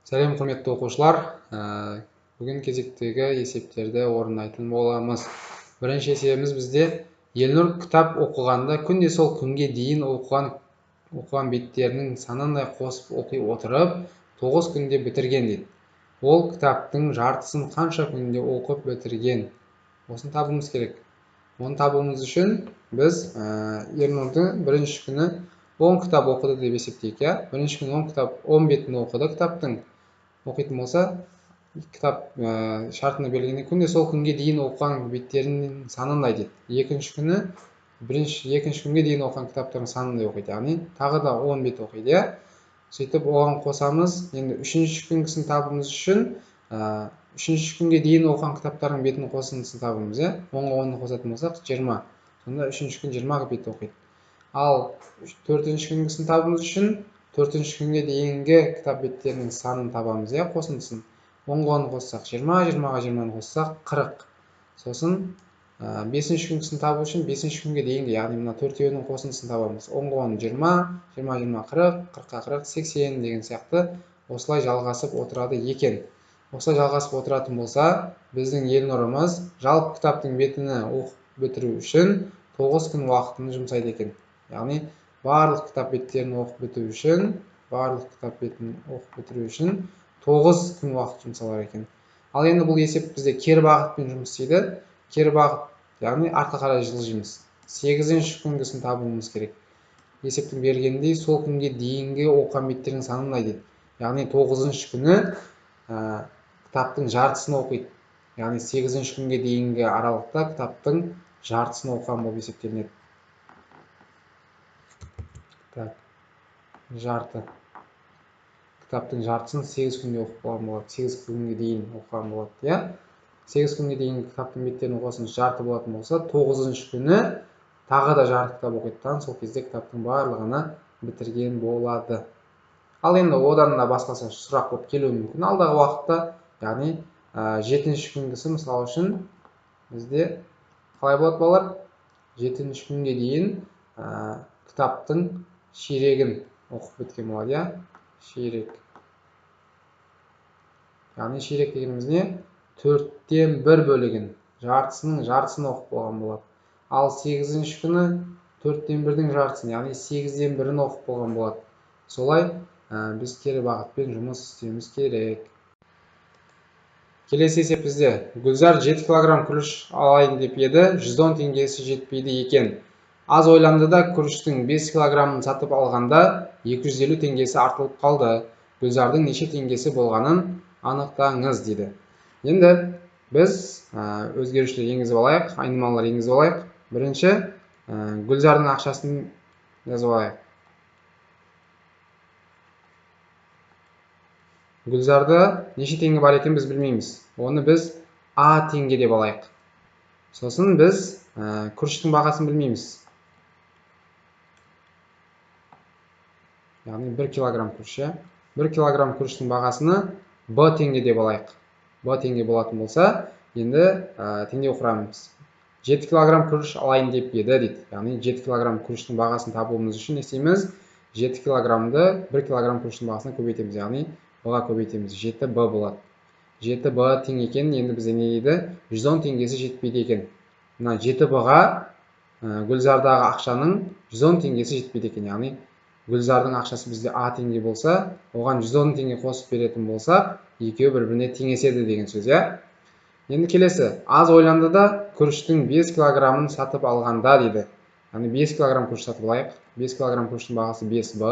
Сәлем құрметті оқушылар. Бүгін кезектегі есептерді орындайтын боламыз. Бірінші есебіміз бізде Елнұр кітап оқығанда күнде сол күнге дейін оқыған беттерінің санындай қосып оқи отырып 9 күнде бітірген дейді. Ол кітаптың жартысын қанша күнде оқып бітірген? Осыны табуымыз керек. Оны табуымыз үшін біз Елнұрды бірінші күні 10 кітап оқыды деп есептейік. Бірінші күні 10 бетін оқыды кітаптың. Оқитын болса, кітап шартына берілгенде күнде сол күнге дейін оқыған беттерінің санындай дейді. Екінші күнге дейін оқыған кітаптардың санындай оқиды. Яғни тағы да 10 бет оқиды. Сөйтіп оған қосамыз. Енді үшінші күнгісін табуымыз үшін үшінші күнге дейін оқыған кітаптардың бетін қосындысын табуымыз. 10-ға 10-ны қосатын болсақ 20. Сонда үшінші күн 20 бет оқиды. Ал төртінші күнгісін табуымыз үшін төртінші күнге дейінгі кітап беттерінің санын табамыз, қосындысын. 10-ға 10 қоссақ 20, 20-ға 20-ны қоссақ 40. Сосын бесінші күнгісін табу үшін бесінші күнге дейінгі, яғни мына төртеуінің қосындысын табамыз. 10-ға 10 20, 20-20 40, 40-қа 40 80 деген сияқты осылай жалғасып отырады екен. Осылай жалғасып отыратын болса, біздің Елнұрымыз жалпы кітаптың бетіні оқып бітіру үшін 9 күн уақытын жұмсайды екен. Яғни барлық кітап беттерін оқып бітіру үшін 9 күн уақыт жұмсалар екен. Ал енді бұл есеп бізде кері бағытпен жұмыс істейді. Кері бағыт, яғни артқа қарай жылжимыз. 8-ші күнгісін табуымыз керек. Есептің берілгендей сол күнге дейінгі оқыған беттердің санындай дейді. Яғни 9-ші күні кітаптың жартысын оқиды. Яғни 8-ші күнге дейінгі аралықта кітаптың жартысын оқыған болып есептелінеді. Жарты. Кітаптың жартысын 8 күнде оқып болған болады. 8 күнге дейін оқыған болады. 8 күнге дейін кітаптың беттерін қосыңыз жарты болатын болса, 9-ші күні тағы да жарты кітап оқиды. Сол кезде кітаптың барлығына бітірген болады. Ал енді одан да басқасы сұрақ болып келуі мүмкін. Алдағы уақытта, яғни 7-ші күнгісі мысалы үшін бізде қалай болады балалар? 7-ші күнге дейін кітаптың ширегін оқып біткен болады, ширек. Яғни ширек дегеніміз не? 4-тен 1 бөлігін, жартысын оқып болған болады. Ал 8-ші күні 4-тен 1-дің жартысын, яғни 8-ден 1-ін оқып болған болады. Солай біз кері бағытпен жұмыс істеуіміз керек. Келесі есеп бізде. Гүлзар 7 килограмм күріш алайын деп еді, 110 теңгесі жетпейді екен. Аз ойланды да күріштің 5 килограммын сатып алғанда 250 теңгесі артылып қалды. Гүлзардың неше теңгесі болғанын анықтаңыз дейді. Енді біз өзгерушілер енгізіп алайық, айнымалылар енгізіп алайық. Бірінші Гүлзардың ақшасын жазып алайық. Гүлзарда неше теңге бар екен біз білмейміз. Оны біз А теңге деп алайық. Сосын біз күріштің бағасын білмейміз. Яғни 1 килограмм күріш. 1 килограмм күріштің бағасыны Б теңге деп алайық. Б теңге болатын болса, енді теңге құрамыз. 7 килограмм күріш алайын деп еді дейді. Яғни 7 килограмм күріштің бағасын табуымыз үшін не істейміз? 7 килограммды 1 килограмм күріштің бағасына көбейтеміз. Яғни Б-ға көбейтеміз. 7Б болады. 7Б тең екен, енді бізде не дейді? 110 теңгесі жетпейді екен. Мына 7Б-ға Гүлзардағы ақшаның 110 теңгесі жетпейді екен. Яғни Гүлзардың ақшасы бізде А теңге болса, оған 110 теңге қосып беретін болсақ, екеуі бір-біріне теңеседі деген сөз. Енді келесі, аз ойланды да күріштің 5 килограммын сатып алғанда дейді. Яғни 5 килограмм күріш сатып алайық. 5 килограмм күріштің бағасы 5Б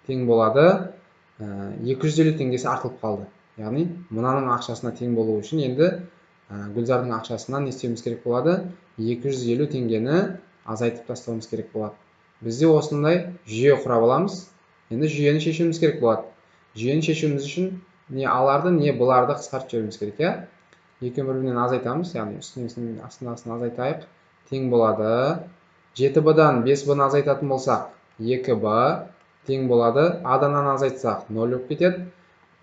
тең болады. 250 теңгесі артылып қалды. Яғни мынаның ақшасына тең болу үшін енді Гүлзардың ақшасынан не істеуіміз керек болады? 250 теңгені азайтып тастауымыз керек болады. Бізде осындай жүйе құрап аламыз. Енді жүйені шешуіміз керек болады. Жүйені шешуіміз үшін не аларды, не бұларды қысқартып жіберуіміз керек. Екеуін бір-бірінен азайтамыз, яғни үстінен астын азайтайық. Тең болады. 7Б-дан 5Б-ны азайтатын болсақ, 2Б тең болады. А-дан азайтсақ 0 болып кетеді.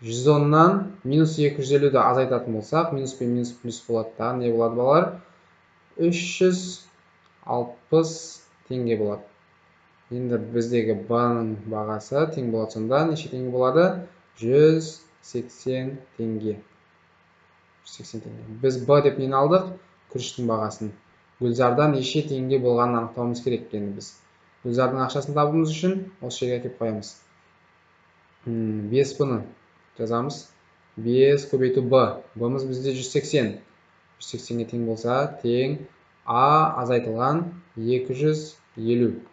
110-нан минус 250-ді азайтатын болсақ, минус пен минус плюс болады да, не болады балалар? 360 теңге болады. Енді біздегі Б-ның бағасы тең болады, сонда неше теңге болады? 100 180 теңге. 180 теңге. Біз Б деп нені алдық? Күріштің бағасын. Гүлзардан неше теңге болғанын анықтауымыз керек енді біз. Гүлзардың ақшасын табуымыз үшін осы жерге әкеліп қоямыз. 5 бұны жазамыз. 5 көбейту Б. Б'мыз бізде 180. 180-ге тең болса, тең А азайтылған 250.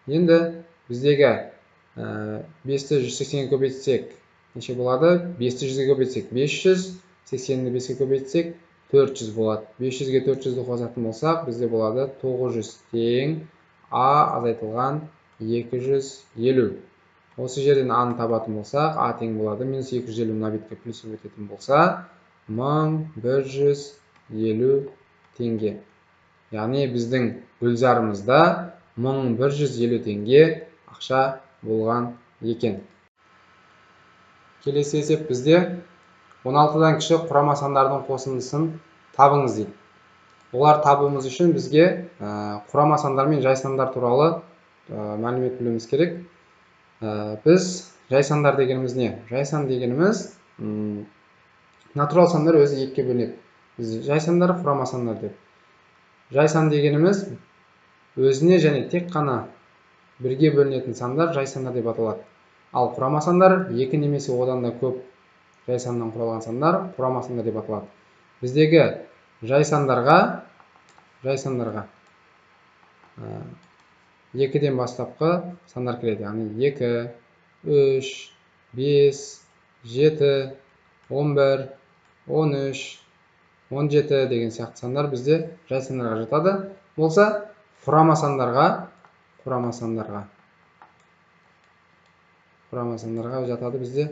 Енді біздегі 5-ті 180-ге көбейтсек, неше болады? 5-ті 100-ге көбейтсек 500, 80-ді 5-ге көбейтсек 400 болады. 500-ге 400-ді қосатын болсақ, бізде болады 900 тең А азайтылған 250. Осы жерден А-ны табатын болсақ, А тең болады минус 250 мына бетке плюс өтетін болса, 1150 теңге. Яғни біздің гүлзарымызда 1150 теңге ақша болған екен. Келесі есеп бізде 16-дан кіші құрама сандардың қосындысын табыңыз дейді. Олар табуымыз үшін бізге құрама сандар мен жай сандар туралы мәлімет білуіміз керек. Біз жай сандар дегеніміз не? Жай сан дегеніміз натурал сандар өзі екіге бөлінеді. Біз жай сандар, құрама сандар деп. Жай сан дегеніміз өзіне және тек қана бірге бөлінетін сандар жай сандар деп аталады. Ал құрама сандар екі немесе одан да көп жай саннан құралған сандар құрама сандар деп аталады. Біздегі жай сандарға екіден бастапқы сандар кіреді. Яғни 2, 3, 5, 7, 11, 13, 17 деген сияқты сандар бізде жай сандарға жатады. Болса, құрама сандарға жатады бізде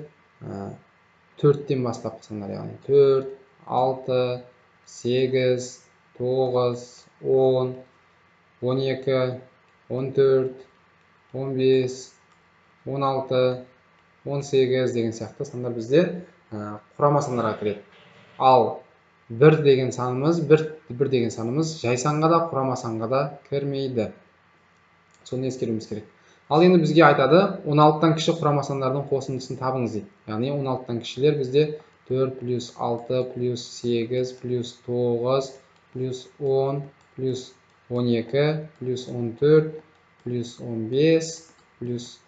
4-тен бастапқы сандар. Яғни 4, 6, 8, 9, 10, 12, 14, 15, 16, 18 деген сияқты сандар бізде құрама сандарға кіреді. Ал 1 деген санымыз жай санға да, құрама санға да кірмейді. Соны ескеруіміз керек. Ал енді бізге айтады, 16-тан кіші құрама сандардың қосындысын табыңыз дейді. Яғни 16-тан кішілер бізде 4 плюс 6 плюс 8 плюс 9 плюс 10 плюс 12 плюс 14 плюс 15 плюс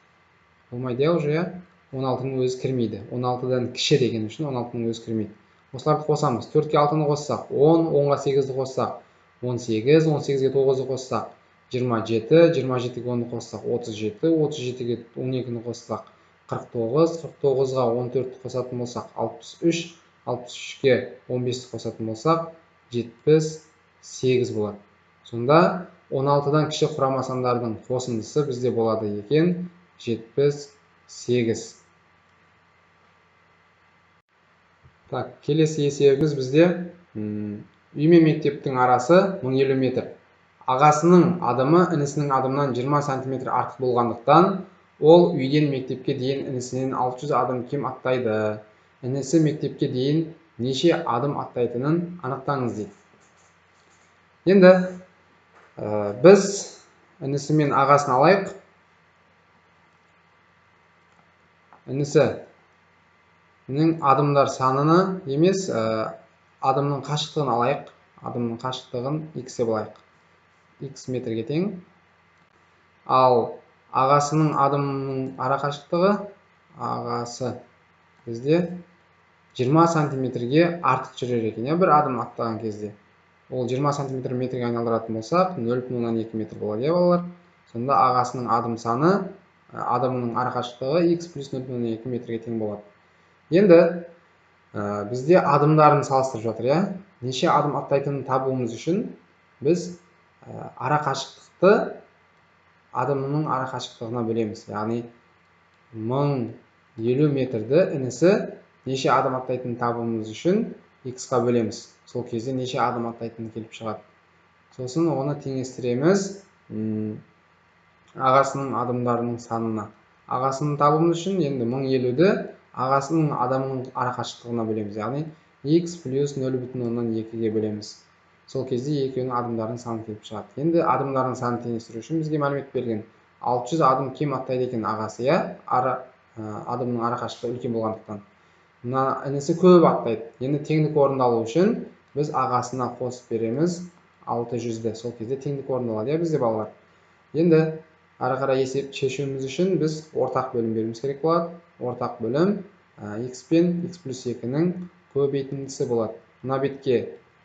болмайды уже 16-ның өзі кірмейді. 16-дан кіші деген үшін 16-ның өзі кірмейді. Осыларды қосамыз. 4-ке 6-ны қоссақ 10, 10-ға 8-ді қоссақ 18, 18-ге 9-ды қоссақ 27, 27-ге 10-ды қоссақ 37, 37-ге 12-ні қоссақ 49, 49-ға 14-ті қосатын болсақ 63, 63-ге 15-ті қосатын болсақ 78 болады. Сонда 16-дан кіші құрама сандардың қосындысы бізде болады екен 78. Келесі есебіміз бізде үй мен мектептің арасы 1050 метр. Ағасының адымы інісінің адымынан 20 см артық болғандықтан, ол үйден мектепке дейін інісінен 600 адым кем аттайды. Інісі мектепке дейін неше адым аттайтынын анықтаңыз дейді. Енді біз інісі мен ағасын алайық. Інісінің адымдар саныны емес, адымның қашықтығын алайық. Адымның қашықтығын x деп алайық. X метрге тең. Ал ағасының адымының ара қашықтығы, ағасы бізде 20 сантиметрге артық жүрер екен. Бір адым аттаған кезде. Ол 20 сантиметр метрге айналдыратын болсақ, 0,2 метр болады, балалар. Сонда ағасының адым саны, адымының ара қашықтығы x плюс 0,2 метрге тең болады. Енді бізде адымдарын салыстырып жатыр, неше адым аттайтынын табуымыз үшін біз ара қашықтықты адымының ара қашықтығына бөлеміз. Яғни 1050 метрді інісі неше адым аттайтынын табуымыз үшін x-қа бөлеміз. Сол кезде неше адым аттайтынын келіп шығады. Сосын оны теңестіреміз ағасының адымдарының санына. Ағасының табуымыз үшін енді 1050-ді ағасының адымының ара қашықтығына бөлеміз. Яғни x плюс 0,2-ге бөлеміз. Сол кезде екеуінің адымдарының саны келіп шығады. Енді адымдардың санын теңестіру үшін бізге мәлімет берген. 600 адым кем аттайды екен ағасы, адымның ара қашықтығы үлкен болғандықтан. мына інісі көп аттайды. Енді теңдік орындалу үшін біз ағасына қосып береміз 600-ді. Сол кезде теңдік орындалады иә бізде балалар. Енді ары қарай есеп шешуіміз үшін біз ортақ бөлім беруіміз керек болады. Ортақ бөлім x пен x плюс 2-нің көбейтіндісі болады. Мына бетке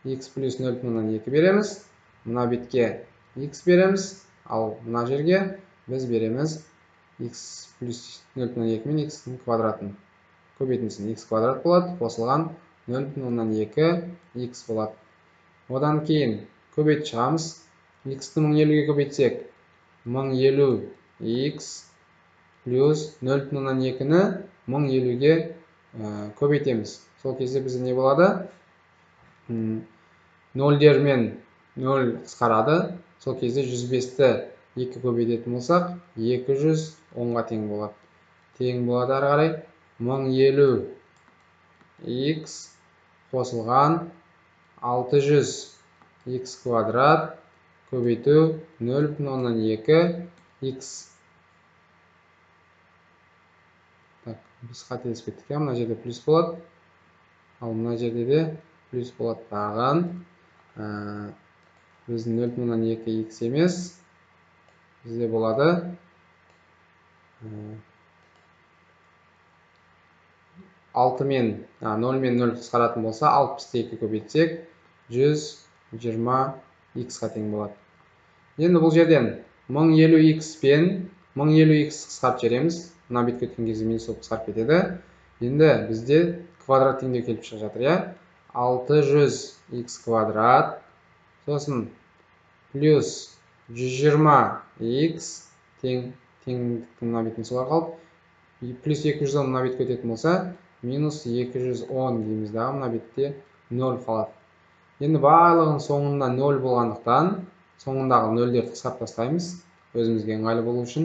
x плюс 0,2 береміз. Мына бетке x береміз. Ал мына жерге біз береміз x плюс 0,2 мен x-ның квадратын. Көбейтіндісін x квадрат болады. Қосылған 0,2 x болады. Одан кейін көбейтіп шығамыз. X-ті 1050-ге көбейтсек, 1050 x плюс 0,2-ні 1050-ге көбейтеміз. Сол кезде бізде не болады? 0-дермен 0 қысқарады. Сол кезде 105-ті 2 көбейтетін болсақ, 210-ға тең болады. Тең болады ары қарай 1050 x қосылған 600 x квадрат көбейту 0,2 x. Так, біз қателесіп кеттік. Мына жерде плюс болады. Ал мына жерде де плюс болады. Тағын біздің 0,2 x емес. Бізде болады 6 мен 0 мен 0 қысқаратын болса, 60-ті 2 көбейтсек, 120 x-қа тең болады. Енді бұл жерден 1050 x пен 1050 x қысқарып жібереміз. Мына бетке өткен кезде минус болып қысқарып кетеді. Енді бізде квадрат теңдеу келіп шығып жатыр, иә? 600 x квадрат сосын плюс 120 x теңдіктің мына бетін солар қалып, плюс 210 мына бетке өтетін болса, минус 210 дейміз дағы, мына бетте 0 қалады. Енді барлығын соңында 0 болғандықтан, соңындағы 0-дерді қысқарып тастаймыз, өзімізге ыңғайлы болу үшін.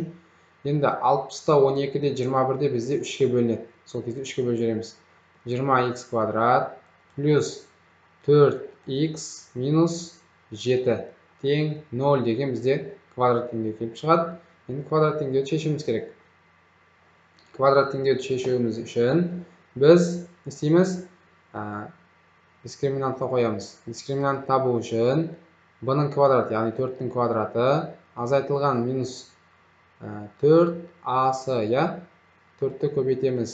Енді 60-та 12-де 21-де бізде 3-ке бөлінеді. Сол кезде 3-ке бөліп жібереміз. 20x квадрат плюс 4x минус 7 тең 0 деген бізде квадрат теңдеу келіп шығады. Енді квадрат теңдеуді шешуіміз керек. Квадрат теңдеуді шешуіміз үшін біз не істейміз? Дискриминантқа қоямыз. Дискриминант табу үшін b-ның квадраты, яғни 4-тің квадраты азайтылған минус 4a-сы, я? 4-ті көбейтеміз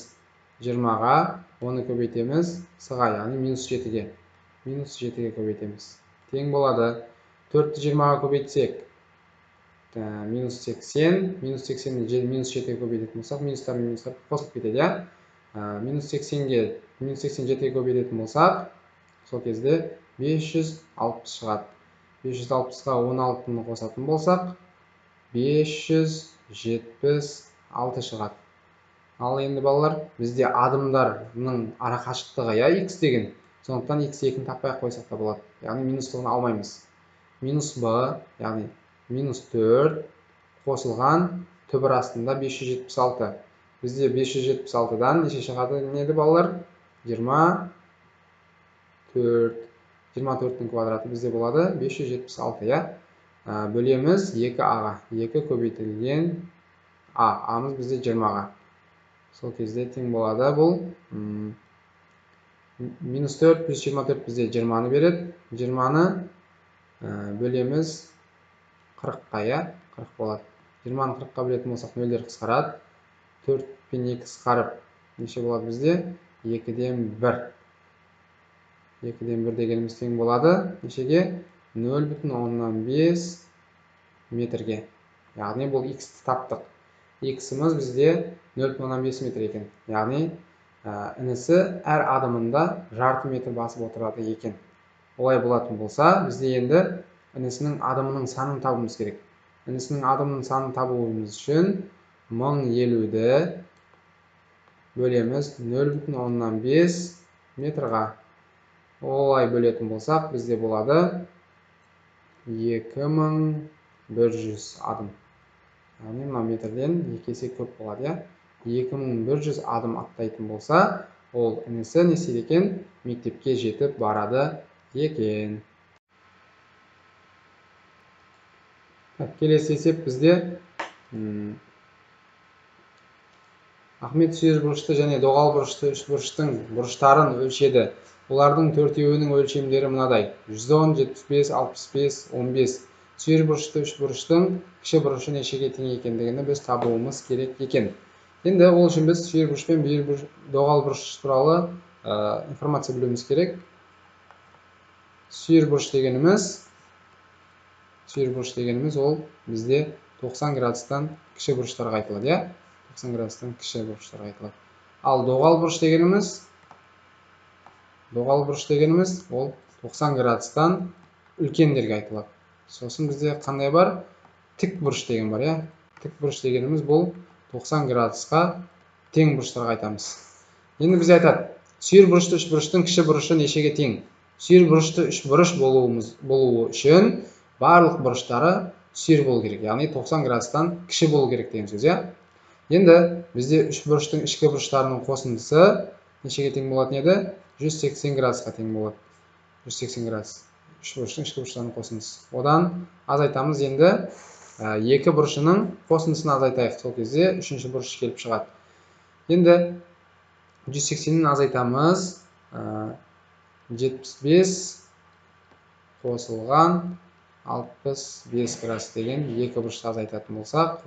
20-ға, 10-ны көбейтеміз с-ға, яғни минус 7-ге. Минус 7-ге көбейтеміз. Тең болады. 4-ті 20-ға көбейтсек, минус 80, минус 80-ні минус 7-ге көбейтетін болсақ, минустар мен минустар қосылып кетеді, я? Минус 80-ге, минус 87-ге көбейтетін болсақ, сол кезде 560 шығады. 560-ға 16-ны қосатын болсақ, 576 шығады. Ал енді балалар, бізде адымдарының арақашықтығы, я, x деген. Сондықтан x2-ні таппай қойсақ та болады. Яғни минустығын алмаймыз. Минус b, яғни минус 4 қосылған түбір астында 576. Бізде 576-дан неше шығады неді балалар? 24-тің квадраты бізде болады 576, я? Бөлеміз 2a-ға. 2 көбейтілген a-мыз бізде 20-ға. Сол кезде тең болады бұл. Минус 4 плюс 24 бізде 20-ны береді. 20-ны бөлеміз 40-қа, я? 40 болады. 20-ны 40-қа бөлетін болсақ, 0-дер қысқарады. 4 пен 2 қысқарып, неше болады бізде? 2-ден 1. 2-ден 1 дегеніміз тең болады. Нешеге? 0,5 метрге. Яғни бұл x-ті таптық. X-іміз бізде 0,5 метр екен. Яғни інісі әр адымында жарты метр басып отырады екен. Олай болатын болса, бізде енді інісінің адымының санын табуымыз керек. Інісінің адымының санын табуымыз үшін 1050-ді бөлеміз 0,5 метрға. Олай бөлетін болсақ, бізде болады 2100 адым. Яғни мына метрден 2 есе көп болады, я? 2100 адым аттайтын болса, ол інісі не істейді екен? Мектепке жетіп барады екен. Келесі есеп бізде Ахмет сүйірбұрышты және доғал бұрышты үшбұрыштың бұрыштарын өлшеді. Олардың төртеуінің өлшемдері мынадай: 110, 75, 65, 15. Сүйірбұрышты үшбұрыштың кіші бұрышы нешеге тең екендігін біз табуымыз керек екен. Енді ол үшін біз сүйірбұрыш пен доғал бұрыш туралы информация білуіміз керек. Сүйірбұрыш дегеніміз ол бізде 90 градустан кіші бұрыштарға айтылады, 90 градустан кіші бұрыштарға айтылады. Ал доғал бұрыш дегеніміз ол 90 градустан үлкендерге айтылады. Сосын бізде қандай бар? Тік бұрыш деген бар, Тік бұрыш дегеніміз бұл 90 градусқа тең бұрыштарға айтамыз. Енді бізде айтады, сүйірбұрышты үшбұрыштың кіші бұрышы нешеге тең? Сүйірбұрышты үшбұрыш болуы үшін барлық бұрыштары сүйір болу керек, яғни 90 градустан кіші болу керек деген сөз, Енді бізде үшбұрыштың ішкі бұрыштарының қосындысы нешеге тең болатын еді? 180 градусқа тең болады. 180 градус. Үшбұрыштың ішкі бұрыштарының қосындысы. Одан азайтамыз, енді екі бұрышының қосындысын азайтайық. Сол кезде үшінші бұрыш келіп шығады. Енді 180-ін азайтамыз. 75 қосылған 65 градус деген екі бұрышты азайтатын болсақ,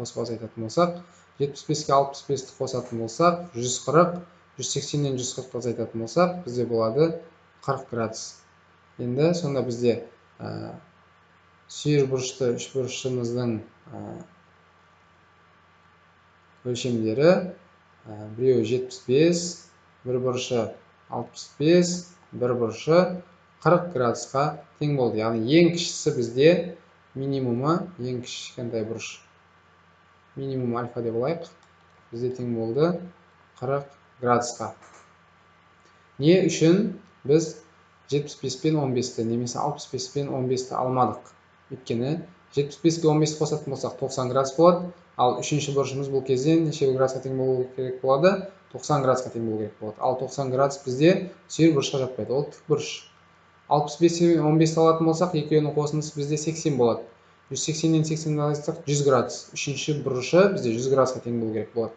75-ке 65-ті қосатын болсақ, 140, 180-нен 140-ті азайтатын болсақ, бізде болады 40 градус. Енді сонда бізде сүйірбұрышты үшбұрышымыздың өлшемдері біреуі 75, бір бұрышы 65, бір бұрышы 40 градусқа тең болды. Яғни ең кішісі бізде минимумы, ең кішкентай бұрыш, минимум альфа деп алайық, бізде тең болды 40 градусқа. Не үшін біз 75 пен 15-ті немесе 65 пен 15-ті алмадық? Өйткені 75-ке 15-ті қосатын болсақ 90 градус болады, ал үшінші бұрышымыз бұл кезде неше градусқа тең болу керек болады? 90 градусқа тең болу керек болады. Ал 90 градус бізде сүйірбұрышқа жатпайды, ол тік бұрыш. 65 пен 15-ті алатын болсақ, екеуінің қосындысы бізде 80 болады. 180-нен 80-ді алсақ 100 градус. Үшінші бұрышы бізде 100 градусқа тең болу керек болады.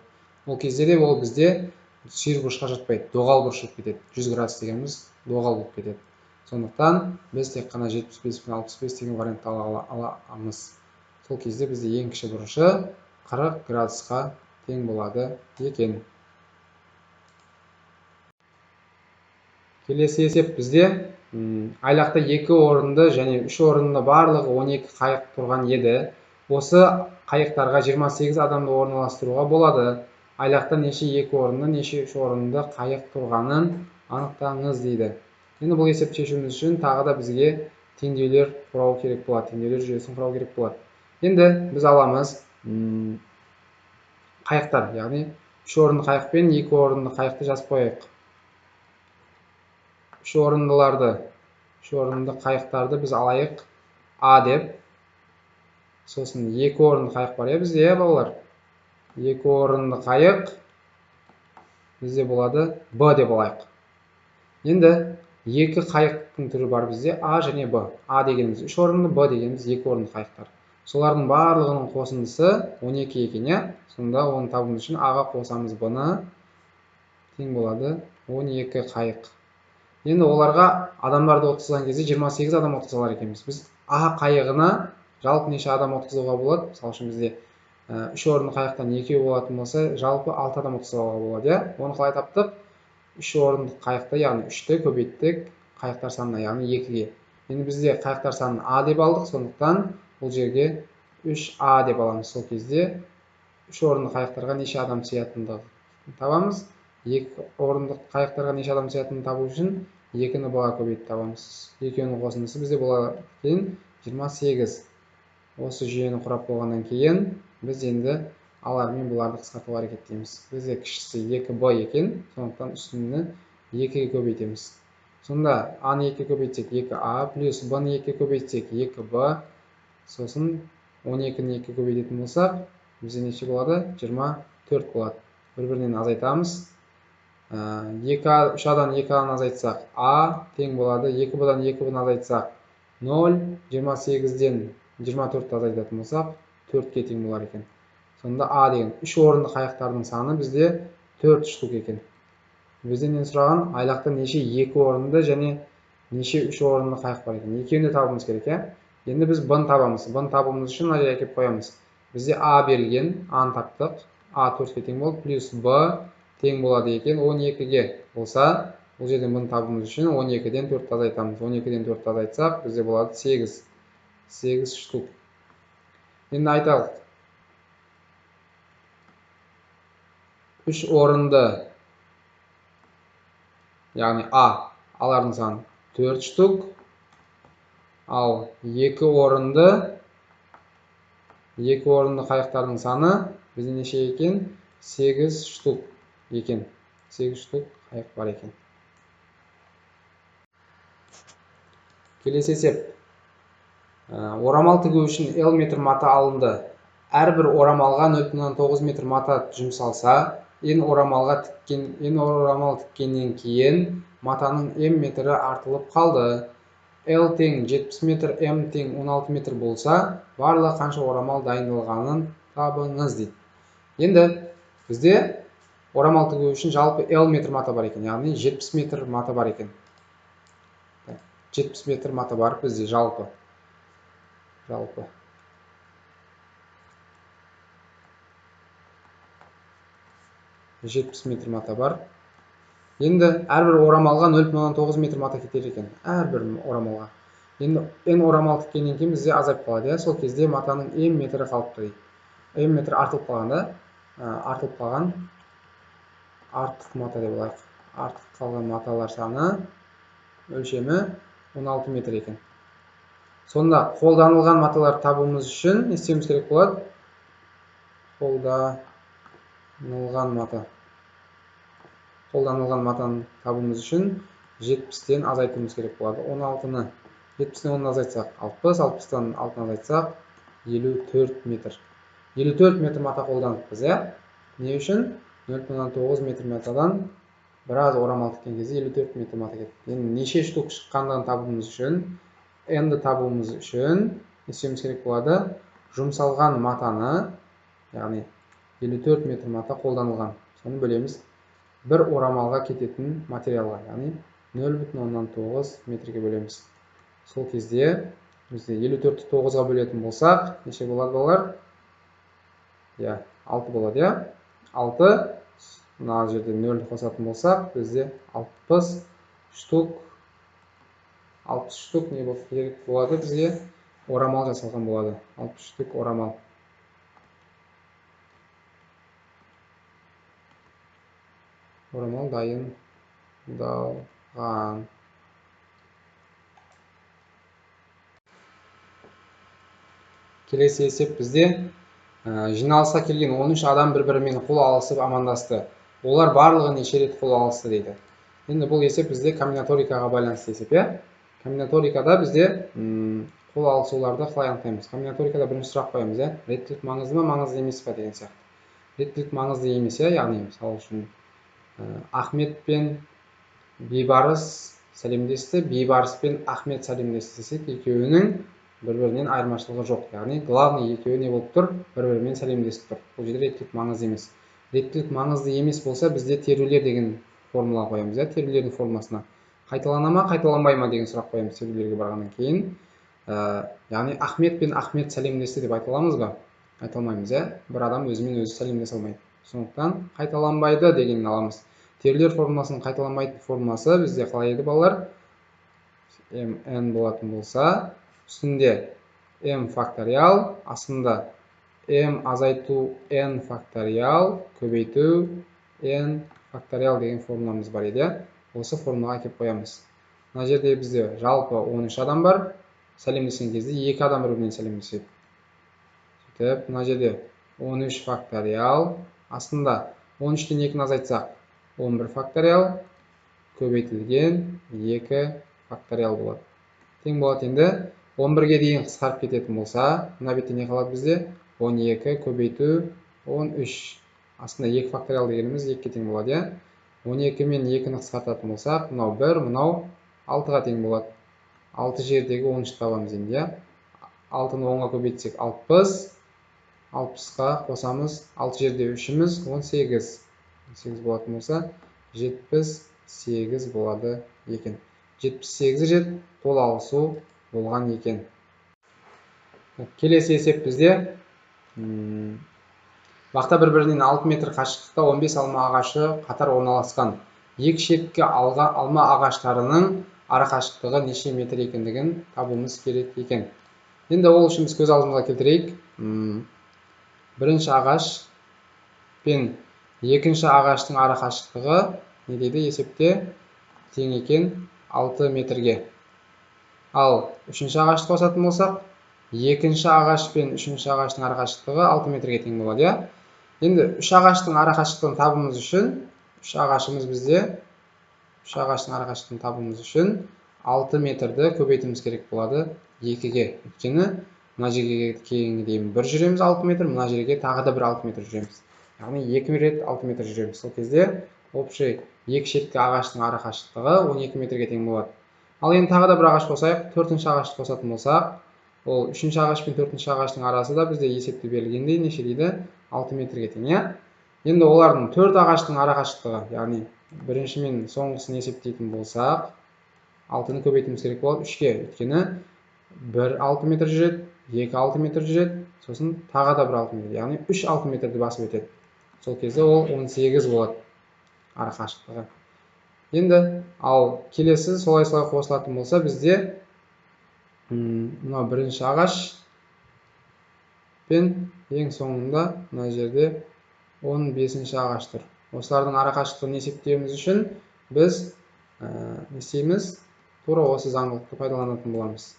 Ол кезде де ол бізде сүйірбұрышқа жатпайды, доғал бұрыш болып кетеді. 100 градус дегеніміз доғал болып кетеді. Сондықтан біз тек қана 75 пен 65 деген вариантты аламыз. Сол кезде бізде ең кіші бұрышы 40 градусқа тең болады екен. Келесі есеп бізде айлақта 2 орынды және 3 орынды барлығы 12 қайық тұрған еді. Осы қайықтарға 28 адамды орналастыруға болады. Айлақта неше 2 орынды, неше 3 орынды қайық тұрғанын анықтаңыз дейді. Енді бұл есеп шешуіміз үшін тағы да бізге теңдеулер құрау керек болады, теңдеулер жүйесін құрау керек болады. Енді біз аламыз қайықтар, яғни 3 орынды қайық пен 2 орынды қайықты жазып қояйық. 3 орынды қайықтарды біз алайық А деп. Сосын 2 орынды қайық бар, бізде, балалар. 2 орынды қайық бізде болады Б деп алайық. Енді 2 қайықтың түрі бар бізде, А және Б. А дегеніміз 3 орынды, Б дегеніміз 2 орынды қайықтар. Солардың барлығының қосындысы 12 екен, Сонда оны табуымыз үшін Аға қосамыз Б-ны, тең болады 12 қайық. Енді оларға адамдарды отырғызған кезде 28 адам отырғызар екенбіз. Біз А қайығына жалпы неше адам отырғызуға болады? Мысалы үшін бізде 3 орынды қайықтан 2 болатын болса, жалпы 6 адам отырғызуға болады, Оны қалай таптық? 3 орынды қайықта, яғни 3-ті көбейттік қайықтар санына, яғни 2-ге. Енді бізде қайықтар санын А деп алдық, сондықтан бұл жерге 3А деп аламыз. Сол кезде 3 орынды қайықтарға неше адам сиятындығын табамыз. 2 орынды қайықтарға неше адам сиятынын табу үшін 2-ні Б-ға көбейтіп табамыз. Екеуінің қосындысы бізде болады 28. Осы жүйені құрап болғаннан кейін біз енді алар мен бұларды қысқартуға әрекеттейміз. Бізде кішісі 2Б екен, сондықтан үстіні 2-ге көбейтеміз. Сонда А-ны 2-ге көбейтсек 2А плюс Б-ны 2-ге көбейтсек 2Б, сосын 12-ні 2-ге көбейтетін болсақ, бізде неше болады? 24 болады. Бір-бірінен азайтамыз. 3-адан 2-аны азайтсақ А тең болады. 2Б-дан 2Б-ны азайтсақ 0, 28-ден 24-ті азайтатын болсақ 4-ке тең болар екен. Сонда А деген 3 орынды қайықтардың саны бізде 4 штук екен. Бізден не сұраған? Айлақта неше 2 орынды және неше 3 орынды қайық бар екен. Екеуін де табуымыз керек, иә? Енді біз b-ны табамыз. B-ны табуымыз үшін мына жерге әкеліп қоямыз. Бізде a берілген, a-ны таптық. a 4-ке тең болды, плюс b тең болады екен 12-ге болса, бұл жерден b-ны табуымыз үшін 12-ден 4-ті азайтамыз. 12-ден 4-ті азайтсақ, бізде болады 8. 8 штук. Енді айталық. 3 орынды, яғни a, алардың саны 4 штук, ал 2 орынды қайықтардың саны бізде неше екен? 8 штук екен. 8 штук қайық бар екен. Келесі есеп. Орамал тігу үшін L метр мата алынды. Әрбір орамалға 0,9 метр мата жұмсалса, N орамал тіккеннен кейін матаның M метрі артылып қалды. L тең 70 метр, M тең 16 метр болса, барлығы қанша орамал дайындалғанын табыңыз дейді. Енді бізде орамал тігу үшін жалпы L метр мата бар екен, яғни 70 метр мата бар екен. 70 метр мата бар бізде жалпы. 70 метр мата бар. Енді әрбір орамалға 0,9 метр мата кетер екен. Әрбір орамалға. Енді N орамал тіккеннен кейін бізде азайып қалады. Сол кезде матаның M метрі қалыпты дейді. M метр артылып қалғанда, артылып қалған артық мата деп алайық. Артық қалған маталар саны өлшемі 16 метр екен. Сонда қолданылған маталар табуымыз үшін не істеуіміз керек болады? Қолданылған матаны табуымыз үшін 70-тен азайтуымыз керек болады. 16-ны 70-тен 10-ны азайтсақ 60, 60-тан 6-ны азайтсақ 54 метр. 54 метр мата қолданыппыз, иә? Не үшін? 0,9 метр матадан біраз орамал тіккен кезде 54 метр мата кетті. Енді неше штук шыққандығын табуымыз үшін, N-ді табуымыз үшін не істеуіміз керек болады? Жұмсалған матаны, яғни 54 метр мата қолданылған. Соны бөлеміз бір орамалға кететін материалға, яғни 0,9 метрге бөлеміз. Сол кезде бізде 54-ті 9-ға бөлетін болсақ, неше болады балалар? 6 болады, иә? 6, мына жерде 0 қосатын болсақ, бізде 60 штук не керек болады бізде? Орамал жасалған болады. 60 штук орамал. Орамал дайындалған. Келесі есеп бізде жиналысқа келген 13 адам бір-бірімен қол алысып амандасты. Олар барлығы неше рет қол алысты дейді. Енді бұл есеп бізде комбинаторикаға байланысты есеп, иә? Комбинаторикада бізде қол алысуларды қалай анықтаймыз? Комбинаторикада бірінші сұрақ қоямыз, иә? Реттілік маңызды ма, маңызды емес пе деген сияқты. Реттілік маңызды емес, иә? Яғни мысалы үшін Ахмет пен Бейбарыс сәлемдесті, Бейбарыс пен Ахмет сәлемдесті десек, екеуінің бір-бірінен айырмашылығы жоқ. Яғни главный екеуі не болып тұр? Бір-бірімен сәлемдесіп тұр. Бұл жерде реттілік маңызды емес. Реттілік маңызды емес болса, бізде терулер деген формула қоямыз, иә? Терулердің формуласына қайталана ма, қайталанбай ма деген сұрақ қоямыз терулерге барғаннан кейін. Яғни Ахмет пен Ахмет сәлемдесті деп айта аламыз ба? Айта алмаймыз, иә? Бір адам өзімен өзі сәлемдесе алмайды. Сондықтан қайталанбайды дегенін аламыз. Терулер формуласының қайталанбайтын формуласы бізде қалай еді балалар? Mn болатын болса, үстінде m факториал, астында m азайту n факториал, көбейту n факториал деген формуламыз бар еді. Осы формулаға әкеп қоямыз. Мына жерде бізде жалпы 13 адам бар. Сәлемдескен кезде 2 адам бір-бірінен сәлемдеседі. Сөйтіп, мына жерде 13 факториал, астында 13-тен 2-ні азайтсақ 11 факториал, көбейтілген 2 факториал болады. Тең болады енді 11-ге дейін қысқарып кететін болса, мына бетте не қалады бізде? 12 көбейту 13. Астында 2 факториал дегеніміз 2-ге тең болады, иә? 12 мен 2-ні қысқартатын болсақ, мынау 1, мынау 6-ға тең болады. 6 жердегі 13 табамыз енді, иә? 6-ны 10-ға көбейтсек 60, 60-ға қосамыз, 6 жерде 3-іміз 18. 18 болатын болса, 78 болады екен. 78 рет қол алысу болған екен. Келесі есеп бізде бақта бір-бірінен 6 метр қашықтықта 15 алма ағашы қатар орналасқан. Екі шеткі алма ағаштарының ара қашықтығы неше метр екендігін табуымыз керек екен. Енді ол үшін біз көз алдымызға келтірейік. Бірінші ағаш пен екінші ағаштың ара қашықтығы не дейді есепте? Тең екен 6 метрге. Ал үшінші ағашты қосатын болсақ, екінші ағаш пен үшінші ағаштың ара қашықтығы 6 метрге тең болады, иә? Енді үш ағаштың ара қашықтығын табуымыз үшін, үш ағаштың ара қашықтығын табуымыз үшін 6 метрді көбейтуіміз керек болады 2-ге. Өйткені мына жерге кейінгі дейін 1 жүреміз 6 метр, мына жерге тағы да бір 6 метр жүреміз. Яғни 2 рет 6 метр жүреміз. Сол кезде общий екі шеткі ағаштың ара қашықтығы 12 метрге тең болады. Ал енді тағы да бір ағаш қосайық, төртінші ағашты қосатын болсақ, ол үшінші ағаш пен төртінші ағаштың арасы да бізде есепте берілгендей неше дейді? 6 метрге тең, иә? Енді олардың төрт ағаштың ара қашықтығы, яғни бірінші мен соңғысын есептейтін болсақ, 6-ны көбейтуіміз керек болады 3-ге. Өйткені 1 6 метр жүреді, 2 6 метр жүреді, сосын тағы да бір 6 метр, яғни 3 6 метрді басып өтеді. Сол кезде ол 18 болады ара қашықтығы. Енді ал келесі солай қосылатын болса, бізде мына бірінші ағаш пен ең соңында мына жерде 15-ші ағаш тұр. Осылардың ара қашықтығын есептеуіміз үшін біз не істейміз? Тура осы заңдылықты пайдаланатын боламыз.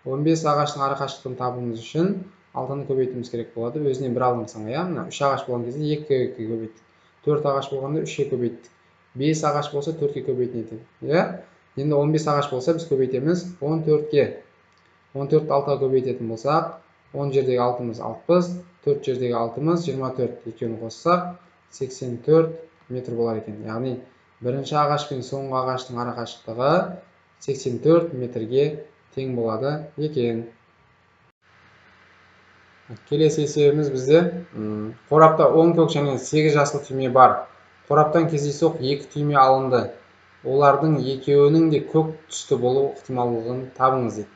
15 ағаштың ара қашықтығын табуымыз үшін 6-ны көбейтуіміз керек болады. Өзінен бір алдымсың, иә? Мына 3 ағаш болған кезде 2-ге көбейттік. 4 ағаш болғанда 3-ге көбейттік. 5 ағаш болса 4-ге көбейтіледі, иә? Енді 15 ағаш болса біз көбейтеміз 14-ге. 14-ті 6-ға көбейтетін болсақ, 10 жердегі 6-мыз 60, 4 жердегі 6-мыз 24. Екеуін қоссақ 84 метр болар екен. Яғни бірінші ағаш пен соңғы ағаштың ара қашықтығы 84 метрге тең болады екен. Келесі есебіміз бізде қорапта 10 көк және 8 жасыл түйме бар. Қораптан кездейсоқ 2 түйме алынды. Олардың екеуінің де көк түсті болу ықтималдығын табыңыз дейді.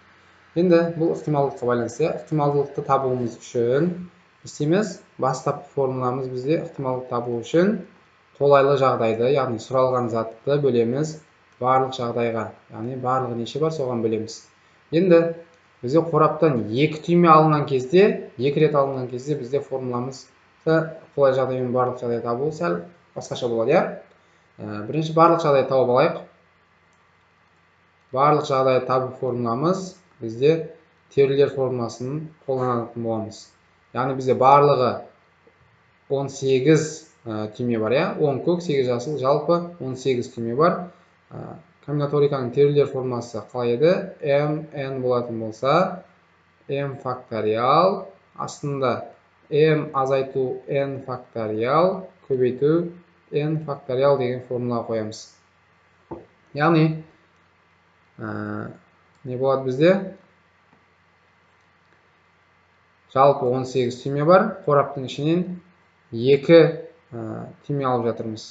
Енді бұл ықтималдыққа байланысты. Ықтималдықты табуымыз үшін істейміз. Бастапқы формуламыз бізде ықтималдық табу үшін қолайлы жағдайды, яғни сұралған затты бөлеміз барлық жағдайға, яғни барлығы неше бар соған бөлеміз. Енді бізде қораптан 2 түйме алынған кезде, 2 рет алынған кезде бізде формуламыз қолайлы жағдаймен барлық жағдай табу сәл басқаша болады, иә? Бірінші барлық жағдайды тауып алайық. Барлық жағдайды табу формуламыз бізде теорилер формуласын қолданатын боламыз. Яғни бізде барлығы 18 түйме бар, иә? 10 көк, 8 жасыл, жалпы 18 түйме бар. Комбинаториканың теорилер формуласы қалай еді? mn болатын болса, m факториал, астында m азайту n факториал, көбейту n факториал деген формула қоямыз. Яғни не болады бізде? Жалпы 18 түйме бар, қораптың ішінен 2 түйме алып жатырмыз.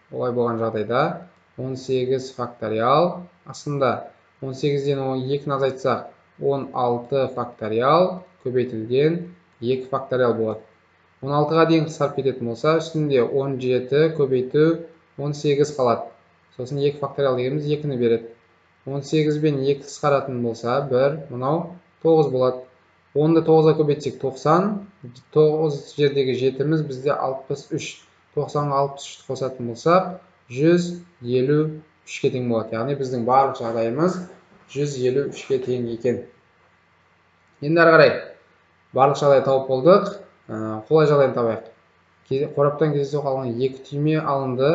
Олай болған жағдайда 18 факториал, астында 18-ден 2-ні азайтсақ 16 факториал, көбейтілген 2 факториал болады. 16-ға дейін қысқарып кететін болса, үстінде 17 көбейту 18 қалады. Сосын 2 факториал дегеніміз 2-ні береді. 18 бен 2 қысқаратын болса, 1, мынау 9 болады. 10-ды 9-ға көбейтсек 90, 9 жердегі 7-міз бізде 63. 90-ға 63-ті қосатын болсақ, 153-ке тең болады. Яғни біздің барлық жағдайымыз 153-ке тең екен. Енді ары қарай барлық жағдай тауып болдық. Қолай жағдайын табайық. Қораптан кездейсоқ алынған 2 түйме алынды.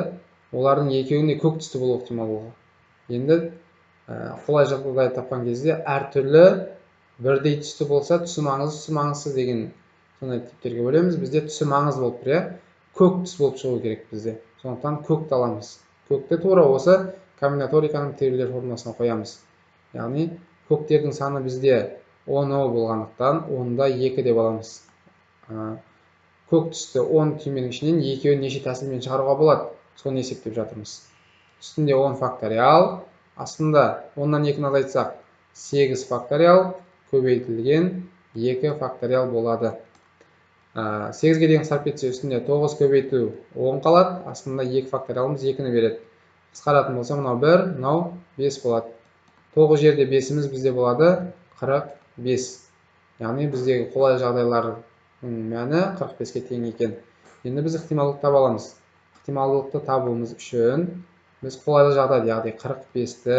Олардың екеуінде көк түсті болу ықтималдығы. Енді қолай жағдайды тапқан кезде әртүрлі бірдей түсті болса, түсі маңызсыз деген сондай типтерге бөлеміз. Бізде түсі маңызды болып тұр, иә? Көк түс болып шығу керек бізде. Сондықтан көкті аламыз. Көкті тура осы комбинаториканың теорилер формуласына қоямыз. Яғни көктердің саны бізде 10 болғандықтан 10-да 2 деп аламыз. көк түсті 10 түйменің ішінен екеуін неше тәсілмен шығаруға болады, соны есептеп жатырмыз. Үстінде 10 факториал, астында 10-нан 2-ні азайтсақ 8 факториал көбейтілген 2 факториал болады. 8-ге дейін қысқарып кетсе, үстінде 9 көбейту 10 қалады, астында 2 факториалымыз 2-ні береді. Қысқаратын болса, мынау 1, мынау 5 болады. 9 жерде 5-іміз бізде болады 45. Яғни біздегі қолайлы жағдайлардың мәні 45-ке тең екен. Енді біз ықтималдылықты таба аламыз. Ықтималдылықты табуымыз үшін біз қолайлы жағдайды, яғни 45-ті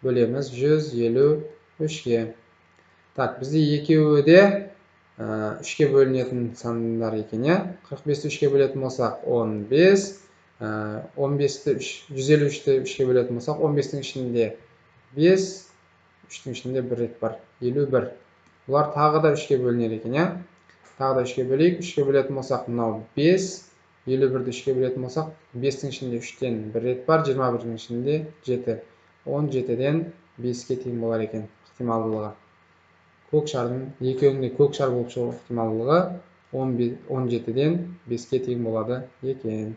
бөлеміз 153-ге. Так, бізде екеуі де 3-ке бөлінетін сандар екен. 45-ті 3-ке бөлетін болсақ 15, 153-ті 3-ке бөлетін болсақ 15-тің ішінде 5, 3-тің ішінде 1 рет бар, 51. Бұлар тағы да 3-ке бөлінер екен. Тағы да 3-ке бөлейік, 3-ке бөлетін болсақ мынау 5, 51-ді 3-ке бөлетін болсақ 5-тің ішінде 3-тен 1 рет бар, 21-дің ішінде 7. 17-ден 5-ке тең болар екен ықтималдылығы. Көк шардың екеуінде көк шар болып шығу ықтималдылығы 17-ден 5-ке тең болады екен.